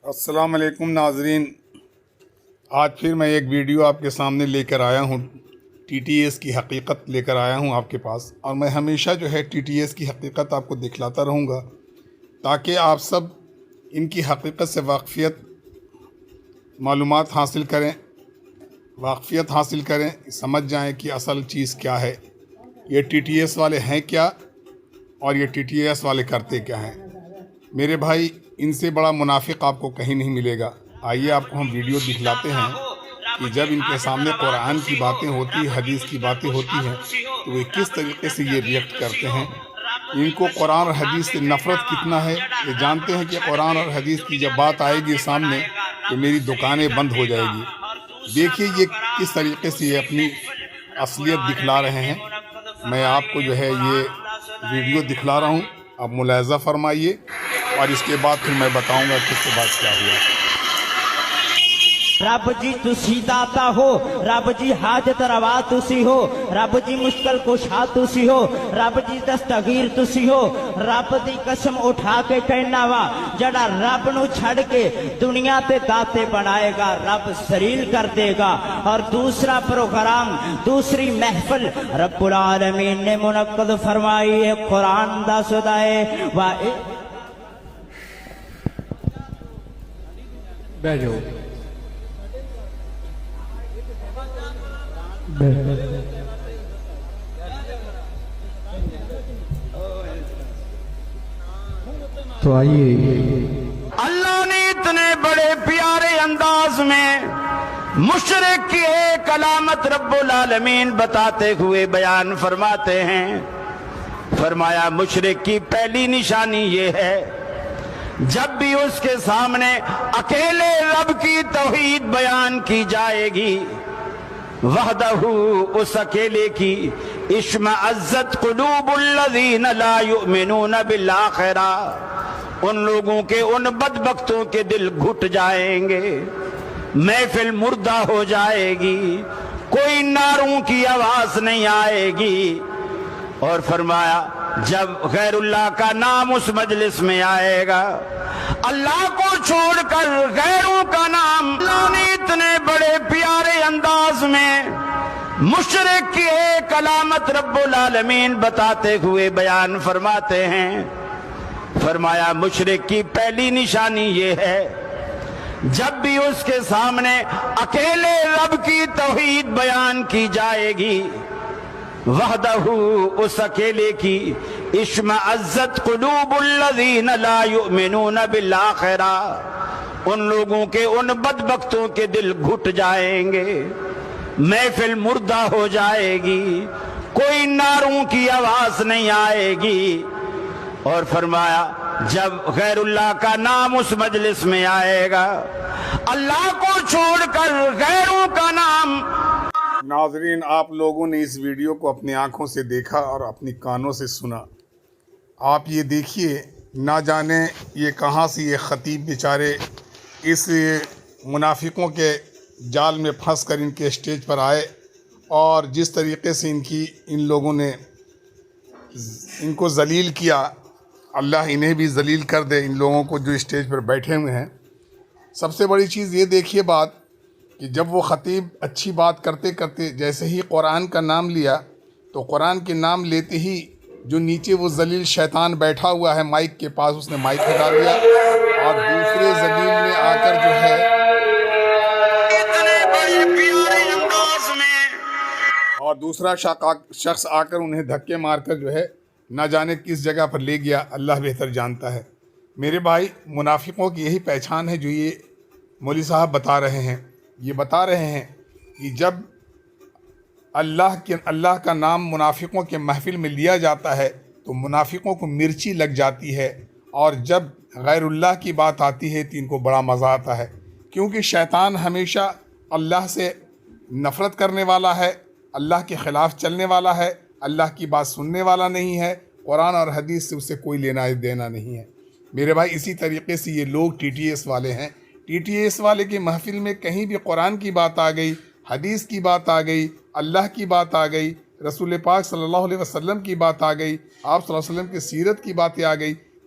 السلام علیکم ناظرین، آج پھر میں ایک ویڈیو آپ کے سامنے لے کر آیا ہوں۔ ٹی ٹی ایس کی حقیقت لے کر آیا ہوں آپ کے پاس، اور میں ہمیشہ جو ہے ٹی ٹی ایس کی حقیقت آپ کو دکھلاتا رہوں گا تاکہ آپ سب ان کی حقیقت سے معلومات حاصل کریں، واقفیت حاصل کریں، سمجھ جائیں کہ اصل چیز کیا ہے، یہ ٹی ٹی ایس والے ہیں کیا اور یہ ٹی ٹی ایس والے کرتے کیا ہیں۔ میرے بھائی، ان سے بڑا منافق آپ کو کہیں نہیں ملے گا۔ آئیے آپ کو ہم ویڈیو دکھلاتے ہیں کہ جب ان کے سامنے قرآن کی باتیں ہوتی، حدیث کی باتیں ہوتی ہیں تو وہ کس طریقے سے یہ ریئیکٹ کرتے ہیں۔ ان کو قرآن اور حدیث سے نفرت کتنا ہے، یہ جانتے ہیں کہ قرآن اور حدیث کی جب بات آئے گی سامنے تو میری دکانیں بند ہو جائے گی۔ دیکھیے یہ کس طریقے سے یہ اپنی اصلیت دکھلا رہے ہیں۔ میں آپ کو جو ہے یہ ویڈیو دکھلا رہا ہوں، آپ ملاحظہ فرمائیے، اور اس کے بعد پھر میں بتاؤں گا کہ اس کے بعد کیا ہوا۔ رب جی تسی داتا ہو، رب جی حاجت روا تسی ہو، رب جی مشکل کشا تسی ہو، رب جی دستگیر تسی ہو۔ رب دی قسم اٹھا کے کہنا وا، جڑا رب نو چھڑ کے دنیا تے داتے بنائے گا رب ذلیل کر دے گا۔ اور دوسرا پروگرام، دوسری محفل رب العالمین نے منعقد فرمائی ہے، قرآن دا صدائے بیٹھو تو آئیے، اللہ نے اتنے بڑے پیارے انداز میں مشرک کی ایک علامت رب العالمین بتاتے ہوئے بیان فرماتے ہیں۔ فرمایا مشرک کی پہلی نشانی یہ ہے، جب بھی اس کے سامنے اکیلے رب کی توحید بیان کی جائے گی، وحدہ، اس اکیلے کی، اشمئزت قلوب الذین لا یؤمنون بالآخرہ، ان لوگوں کے، ان بدبختوں کے دل گھٹ جائیں گے، محفل مردہ ہو جائے گی، کوئی نعروں کی آواز نہیں آئے گی۔ اور فرمایا جب غیر اللہ کا نام اس مجلس میں آئے گا، اللہ کو چھوڑ کر غیروں کا نام، اللہ نے اتنے بڑے پیارے انداز میں مشرک کی ایک علامت رب العالمین بتاتے ہوئے بیان فرماتے ہیں۔ فرمایا مشرک کی پہلی نشانی یہ ہے، جب بھی اس کے سامنے اکیلے رب کی توحید بیان کی جائے گی، وحدہ، اس اکیلے کی، اشمئزت قلوب الذین لا یؤمنون بالآخرہ، ان لوگوں کے، ان بدبختوں کے دل گھٹ جائیں گے، محفل مردہ ہو جائے گی، کوئی نعروں کی آواز نہیں آئے گی۔ اور فرمایا جب غیر اللہ کا نام اس مجلس میں آئے گا، اللہ کو چھوڑ کر غیروں کا نام۔ ناظرین، آپ لوگوں نے اس ویڈیو کو اپنی آنکھوں سے دیکھا اور اپنی کانوں سے سنا۔ آپ یہ دیکھیے، نہ جانے یہ کہاں سے یہ خطیب بیچارے اس منافقوں کے جال میں پھنس کر ان کے اسٹیج پر آئے، اور جس طریقے سے ان لوگوں نے ان کو ذلیل کیا، اللہ انہیں بھی ذلیل کر دے، ان لوگوں کو جو اسٹیج پر بیٹھے ہوئے ہیں۔ سب سے بڑی چیز یہ دیکھیے بات کہ جب وہ خطیب اچھی بات کرتے کرتے جیسے ہی قرآن کا نام لیا، تو قرآن کے نام لیتے ہی جو نیچے وہ ذلیل شیطان بیٹھا ہوا ہے مائک کے پاس، اس نے مائک ہٹا دیا، اور دوسرے ذلیل نے آ کر جو ہے اور دوسرا شخص آ کر انہیں دھکے مار کر جو ہے نہ جانے کس جگہ پر لے گیا، اللہ بہتر جانتا ہے۔ میرے بھائی، منافقوں کی یہی پہچان ہے جو یہ مولوی صاحب بتا رہے ہیں۔ یہ بتا رہے ہیں کہ جب اللہ کا نام منافقوں کے محفل میں لیا جاتا ہے تو منافقوں کو مرچی لگ جاتی ہے، اور جب غیر اللہ کی بات آتی ہے تو ان کو بڑا مزہ آتا ہے، کیونکہ شیطان ہمیشہ اللہ سے نفرت کرنے والا ہے، اللہ کے خلاف چلنے والا ہے، اللہ کی بات سننے والا نہیں ہے، قرآن اور حدیث سے اسے کوئی لینا دینا نہیں ہے۔ میرے بھائی، اسی طریقے سے یہ لوگ ٹی ٹی ایس والے ہیں۔ ٹی ٹی ایس والے کی محفل میں کہیں بھی قرآن کی بات آ گئی، حدیث کی بات آ گئی، اللہ کی بات آ گئی، رسول پاک صلی اللہ علیہ وسلم کی بات آ گئی، آپ صلی اللہ علیہ وسلم کی سیرت کی باتیں آ گئی،